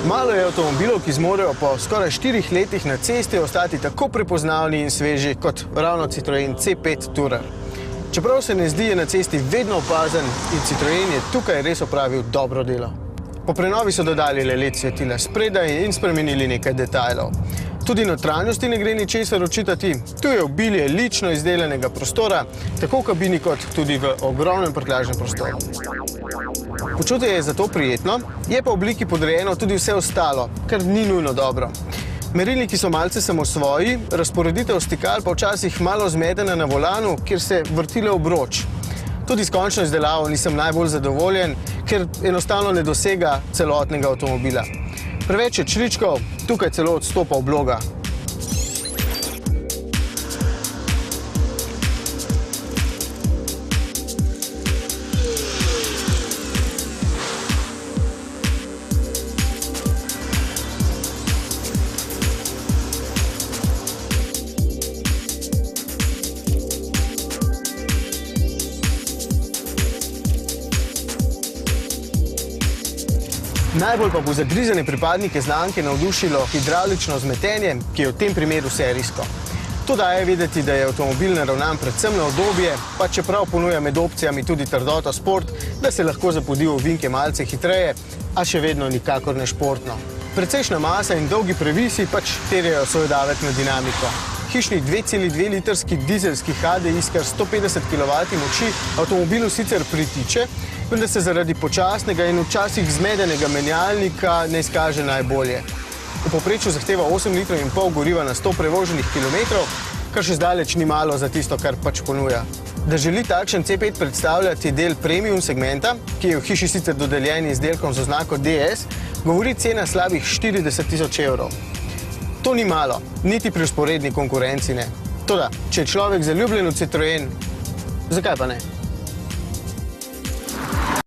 Malo je avtomobilov, ki zmorejo po skoraj 4 letih na cesti ostati tako prepoznavni in sveži kot ravno Citroen C5 Tourer. Čeprav se ne zdi, je na cesti vedno opazen in Citroen je tukaj res opravil dobro delo. Po prenovi so dodali le LED svetila spredaj in spremenili nekaj detajlov. Tudi notranjosti ne gre ničesar očitati. Tu je obilje lično izdelanega prostora, tako v kabini kot tudi v ogromnem prtljažnem prostoru. Počutje je zato prijetno, je pa v obliki podrejeno tudi vse ostalo, kar ni nujno dobro. Merilniki so malce samosvoji, razporeditev stikal pa včasih malo zmedena na volanu, kjer se vrti le obroč. Tudi s končno izdelavo nisem najbolj zadovoljen, ker enostavno ne dosega celotnega avtomobila. Preveč je čričkov, tukaj celo odstopa obloga. Najbolj pa bo zagrizene pripadnike znamke navdušilo hidravlično vzmetenje, ki je v tem primeru serijsko. To daje vedeti, da je avtomobil naravnan predvsem na udobje, pa čeprav ponuja med opcijami tudi trdoto sport, da se lahko zapodi v ovinke malce hitreje, a še vedno nikakor ne športno. Precejšnja masa in dolgi previsi pač terjajo svoj davek na dinamiko. Hišni 2,2 litrski dizelski HDI s kar 150 kW moči avtomobilu sicer pritiče, vendar se zaradi počasnega in včasih zmedenega menjalnika ne izkaže najbolje. V povprečju zahteva 8,5 litrov goriva na 100 prevoženih kilometrov, kar še zdaleč ni malo za tisto, kar pač ponuja. Da želi takšen C5 predstavljati del premium segmenta, ki je v hiši sicer dodeljen izdelkom z oznako DS, govori cena slabih 40 000 evrov. To ni malo, niti pri vzporedni konkurenci ne. Toda, če je človek zaljubljen v Citroen, zakaj pa ne?